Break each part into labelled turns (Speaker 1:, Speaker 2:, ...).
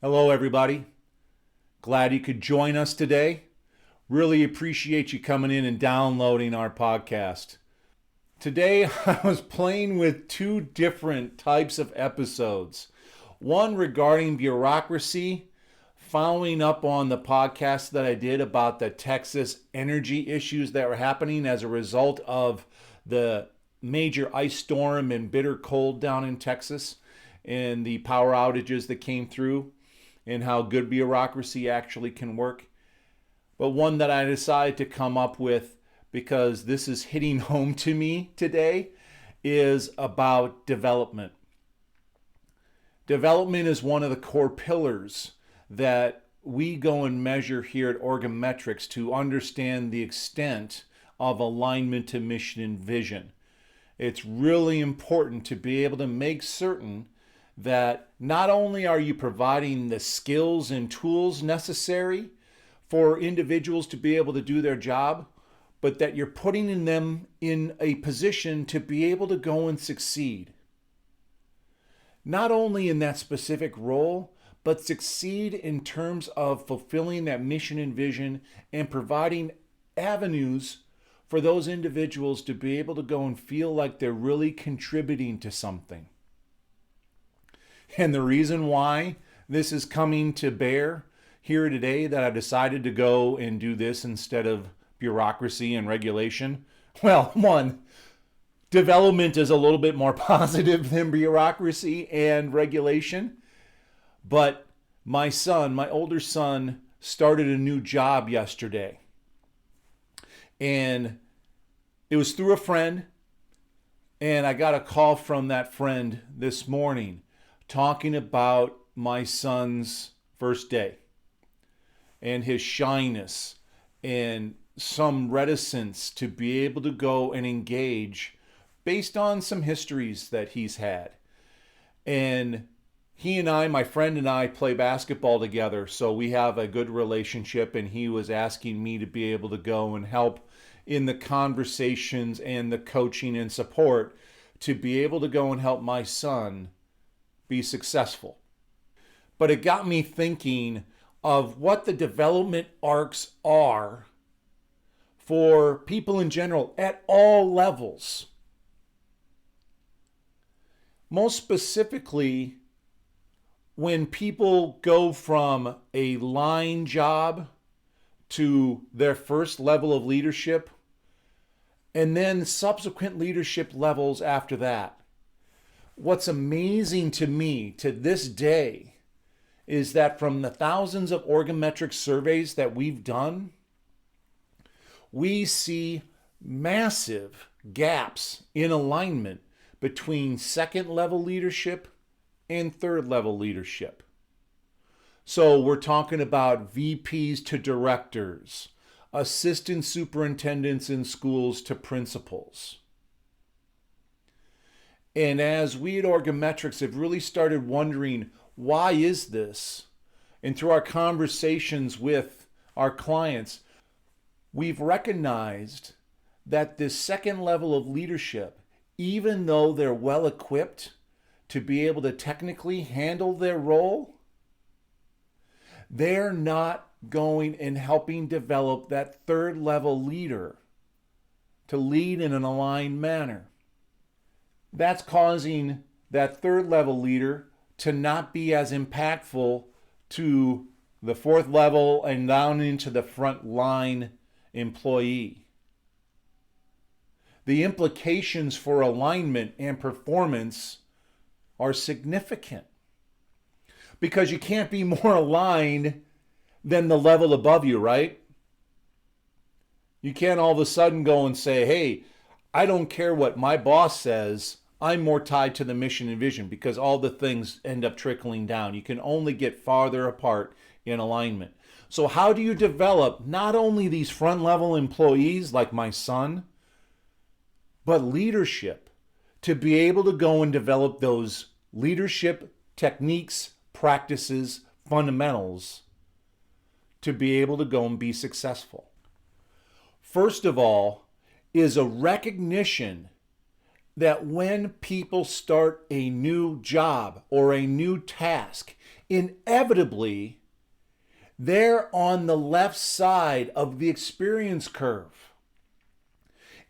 Speaker 1: Hello, everybody. Glad you could join us today. Really appreciate you coming in and downloading our podcast. Today, I was playing with two different types of episodes. One regarding bureaucracy, following up on the podcast that I did about the Texas energy issues that were happening as a result of the major ice storm and bitter cold down in Texas and the power outages that came through, and how good bureaucracy actually can work. But one that I decided to come up with, because this is hitting home to me today, is about development. Development is one of the core pillars that we go and measure here at Orgometrics to understand the extent of alignment to mission and vision. It's really important to be able to make certain that not only are you providing the skills and tools necessary for individuals to be able to do their job, but that you're putting them in a position to be able to go and succeed. Not only in that specific role, but succeed in terms of fulfilling that mission and vision and providing avenues for those individuals to be able to go and feel like they're really contributing to something. And the reason why this is coming to bear here today, that I decided to go and do this instead of bureaucracy and regulation, well, one, development is a little bit more positive than bureaucracy and regulation. But my older son, started a new job yesterday. And it was through a friend. And I got a call from that friend this morning talking about my son's first day and his shyness and some reticence to be able to go and engage based on some histories that he's had. And he and I, my friend and I, play basketball together, so we have a good relationship, and he was asking me to be able to go and help in the conversations and the coaching and support to be able to go and help my son be successful. But it got me thinking of what the development arcs are for people in general at all levels. Most specifically, when people go from a line job to their first level of leadership, and then subsequent leadership levels after that. What's amazing to me to this day is that from the thousands of Orgometrics surveys that we've done, we see massive gaps in alignment between second level leadership and third level leadership. So we're talking about VPs to directors, assistant superintendents in schools to principals. And as we at Orgometrics have really started wondering, why is this? And through our conversations with our clients, we've recognized that this second level of leadership, even though they're well equipped to be able to technically handle their role, they're not going and helping develop that third level leader to lead in an aligned manner. That's causing that third level leader to not be as impactful to the fourth level and down into the front line employee. The implications for alignment and performance are significant, because you can't be more aligned than the level above you, right? You can't all of a sudden go and say, hey, I don't care what my boss says, I'm more tied to the mission and vision, because all the things end up trickling down. You can only get farther apart in alignment. So how do you develop not only these front level employees like my son, but leadership to be able to go and develop those leadership techniques, practices, fundamentals to be able to go and be successful? First of all, is a recognition that when people start a new job or a new task, inevitably, they're on the left side of the experience curve.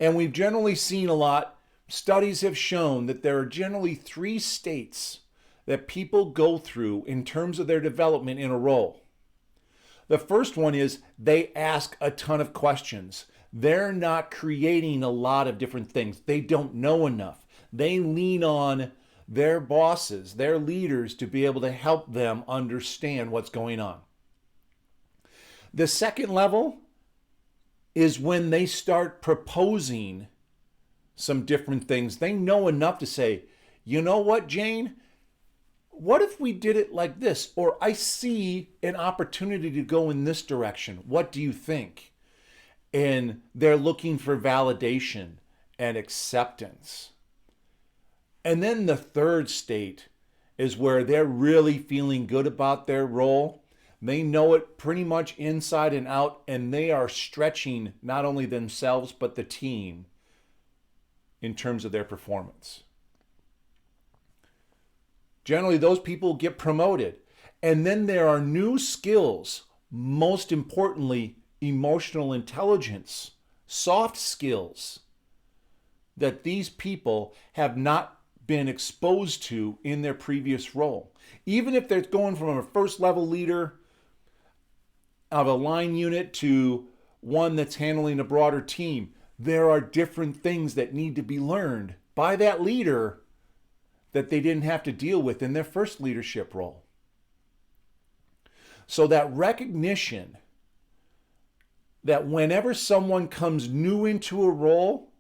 Speaker 1: And we've generally seen a lot, studies have shown that there are generally 3 states that people go through in terms of their development in a role. The first one is they ask a ton of questions. They're not creating a lot of different things. They don't know enough. They lean on their bosses, their leaders, to be able to help them understand what's going on. The second level is when they start proposing some different things. They know enough to say, you know what, Jane? What if we did it like this? Or I see an opportunity to go in this direction. What do you think? And they're looking for validation and acceptance. And then the third state is where they're really feeling good about their role. They know it pretty much inside and out, and they are stretching not only themselves but the team in terms of their performance. Generally, those people get promoted. And then there are new skills, most importantly, emotional intelligence, soft skills, that these people have not been exposed to in their previous role. Even if they're going from a first level leader of a line unit to one that's handling a broader team, there are different things that need to be learned by that leader that they didn't have to deal with in their first leadership role. So that recognition that whenever someone comes new into a role,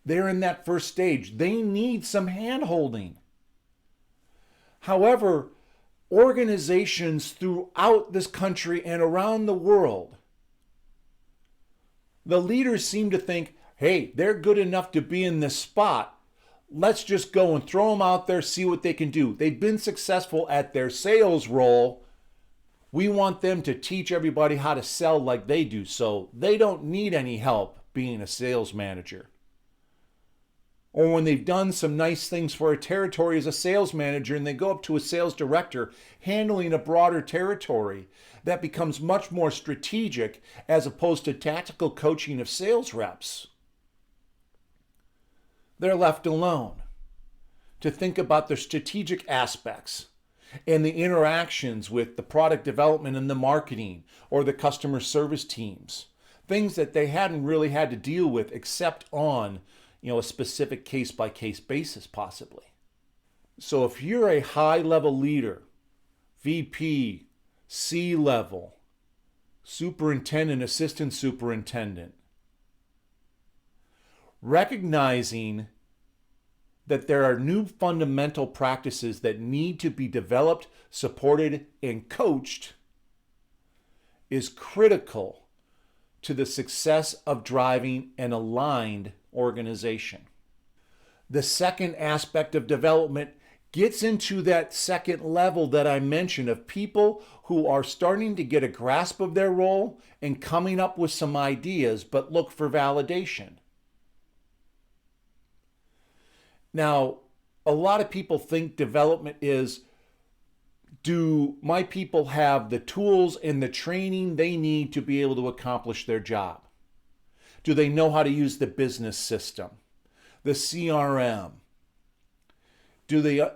Speaker 1: they're in that first stage. They need some hand-holding. However, organizations throughout this country and around the world, the leaders seem to think, hey, they're good enough to be in this spot. Let's just go and throw them out there, see what they can do. They've been successful at their sales role. We want them to teach everybody how to sell like they do, so they don't need any help being a sales manager. Or when they've done some nice things for a territory as a sales manager and they go up to a sales director handling a broader territory, that becomes much more strategic as opposed to tactical coaching of sales reps. They're left alone to think about their strategic aspects and the interactions with the product development and the marketing or the customer service teams. Things that they hadn't really had to deal with except on, a specific case-by-case basis possibly. So if you're a high-level leader, VP, C-level, superintendent, assistant superintendent, recognizing that there are new fundamental practices that need to be developed, supported, and coached is critical to the success of driving an aligned organization. The second aspect of development gets into that second level that I mentioned of people who are starting to get a grasp of their role and coming up with some ideas, but look for validation. Now, a lot of people think development is, do my people have the tools and the training they need to be able to accomplish their job? Do they know how to use the business system, the CRM?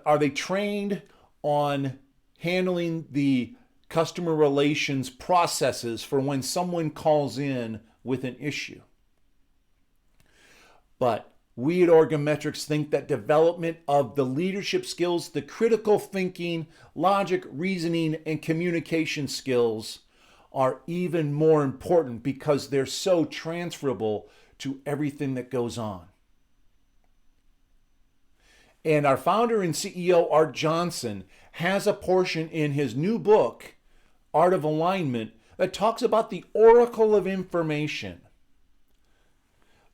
Speaker 1: Are they trained on handling the customer relations processes for when someone calls in with an issue? But we at Orgometrics think that development of the leadership skills, the critical thinking, logic, reasoning, and communication skills are even more important because they're so transferable to everything that goes on. And our founder and CEO, Art Johnson, has a portion in his new book, Art of Alignment, that talks about the oracle of information.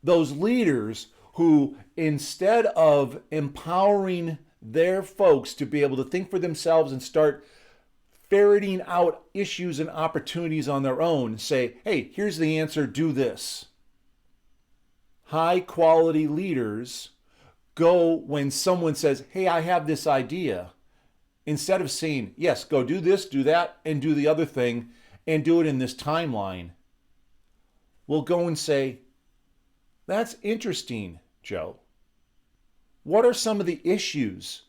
Speaker 1: Those leaders who, instead of empowering their folks to be able to think for themselves and start ferreting out issues and opportunities on their own, say, hey, here's the answer, do this. High quality leaders go when someone says, hey, I have this idea, instead of saying, yes, go do this, do that, and do the other thing, and do it in this timeline, we'll go and say, that's interesting, Joe. What are some of the issues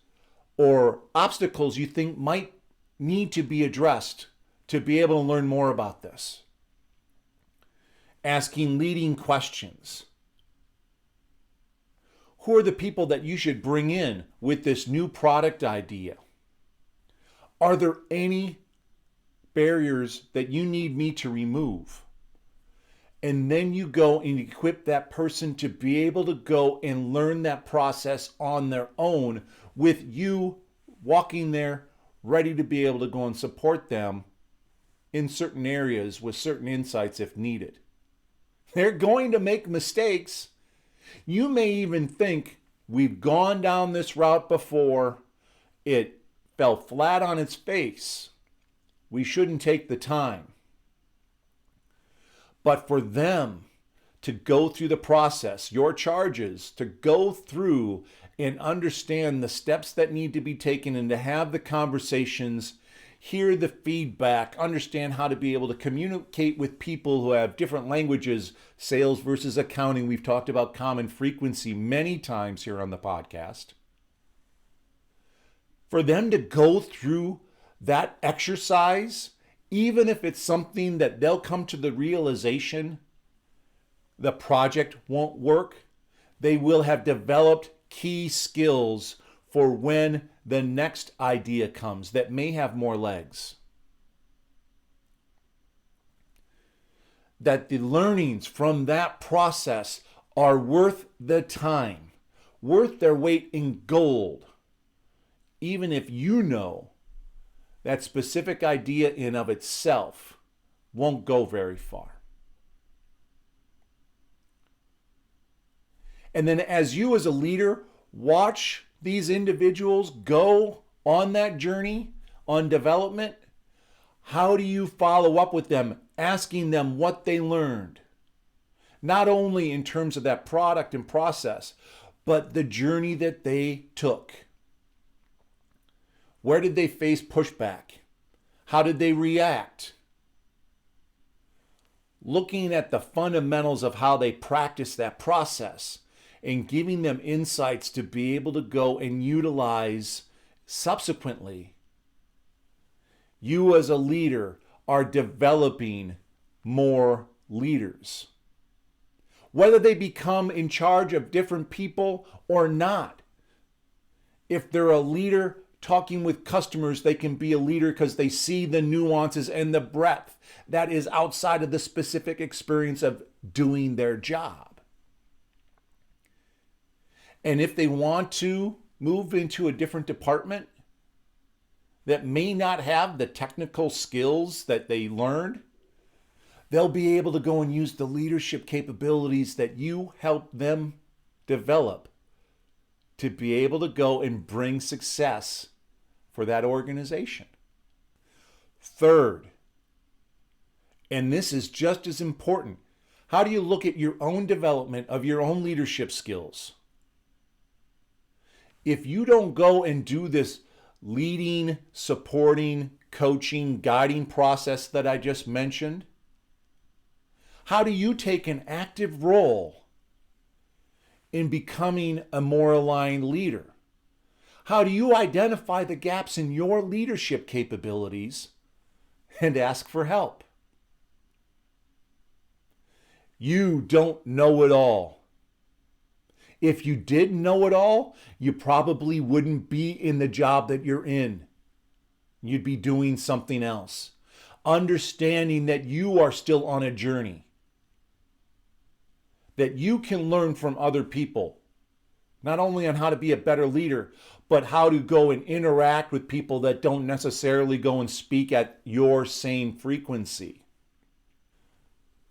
Speaker 1: or obstacles you think might need to be addressed to be able to learn more about this? Asking leading questions. Who are the people that you should bring in with this new product idea? Are there any barriers that you need me to remove? And then you go and equip that person to be able to go and learn that process on their own, with you walking there ready to be able to go and support them in certain areas with certain insights if needed. They're going to make mistakes. You may even think, we've gone down this route before, it fell flat on its face, we shouldn't take the time. But for them to go through the process, your charges, to go through and understand the steps that need to be taken and to have the conversations, hear the feedback, understand how to be able to communicate with people who have different languages, sales versus accounting. We've talked about common frequency many times here on the podcast. For them to go through that exercise, even if it's something that they'll come to the realization the project won't work, they will have developed key skills for when the next idea comes that may have more legs. That the learnings from that process are worth the time, worth their weight in gold, even if you know that specific idea in of itself won't go very far. And then as you as a leader watch these individuals go on that journey on development, how do you follow up with them, asking them what they learned? Not only in terms of that product and process, but the journey that they took. Where did they face pushback? How did they react? Looking at the fundamentals of how they practice that process and giving them insights to be able to go and utilize subsequently. You as a leader are developing more leaders. Whether they become in charge of different people or not. If they're a leader talking with customers, they can be a leader because they see the nuances and the breadth that is outside of the specific experience of doing their job. And if they want to move into a different department that may not have the technical skills that they learned, they'll be able to go and use the leadership capabilities that you help them develop to be able to go and bring success for that organization. Third, and this is just as important, how do you look at your own development of your own leadership skills? If you don't go and do this leading, supporting, coaching, guiding process that I just mentioned, how do you take an active role in becoming a more aligned leader? How do you identify the gaps in your leadership capabilities and ask for help? You don't know it all. If you did know it all, you probably wouldn't be in the job that you're in. You'd be doing something else. Understanding that you are still on a journey. That you can learn from other people. Not only on how to be a better leader, but how to go and interact with people that don't necessarily go and speak at your same frequency.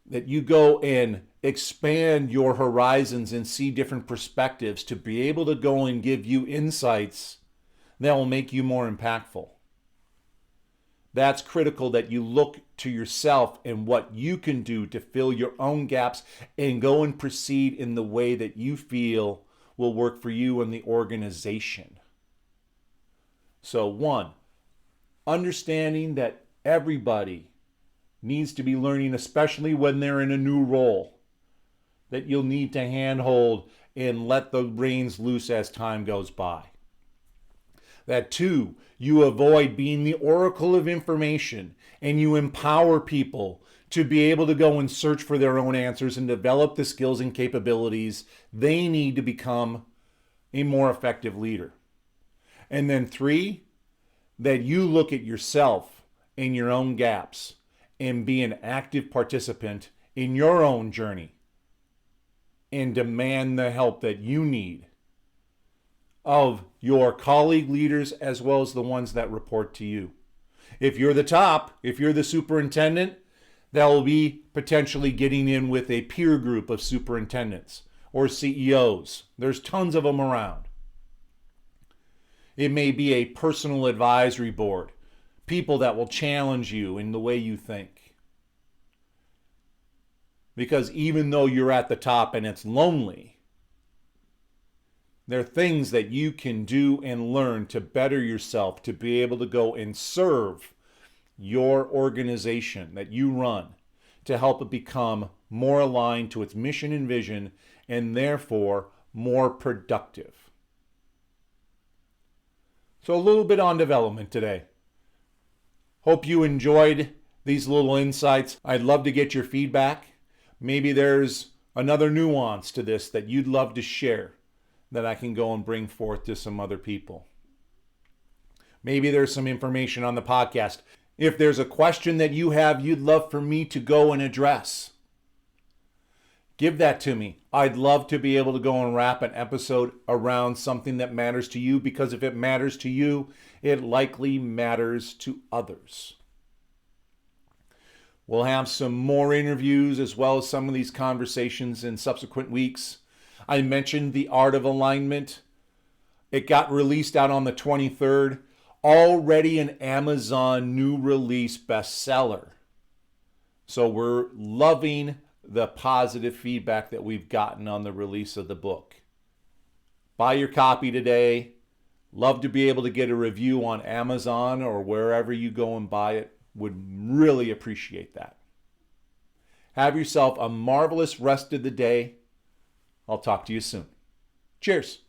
Speaker 1: That you go and expand your horizons and see different perspectives to be able to go and give you insights that will make you more impactful. That's critical, that you look to yourself and what you can do to fill your own gaps and go and proceed in the way that you feel will work for you and the organization. So 1, understanding that everybody needs to be learning, especially when they're in a new role, that you'll need to handhold and let the reins loose as time goes by. That 2, you avoid being the oracle of information and you empower people to be able to go and search for their own answers and develop the skills and capabilities they need to become a more effective leader. And then 3, that you look at yourself and your own gaps and be an active participant in your own journey and demand the help that you need of your colleague leaders as well as the ones that report to you. If you're the top, if you're the superintendent, they'll be potentially getting in with a peer group of superintendents or CEOs. There's tons of them around. It may be a personal advisory board, people that will challenge you in the way you think. Because even though you're at the top and it's lonely, there are things that you can do and learn to better yourself, to be able to go and serve your organization that you run, to help it become more aligned to its mission and vision, and therefore more productive. So a little bit on development today. Hope you enjoyed these little insights. I'd love to get your feedback. Maybe there's another nuance to this that you'd love to share that I can go and bring forth to some other people. Maybe there's some information on the podcast. If there's a question that you have you'd love for me to go and address, give that to me. I'd love to be able to go and wrap an episode around something that matters to you, because if it matters to you, it likely matters to others. We'll have some more interviews as well as some of these conversations in subsequent weeks. I mentioned The Art of Alignment. It got released out on the 23rd. Already an Amazon new release bestseller. So we're loving the positive feedback that we've gotten on the release of the book. Buy your copy today. Love to be able to get a review on Amazon or wherever you go and buy it. Would really appreciate that. Have yourself a marvelous rest of the day. I'll talk to you soon. Cheers.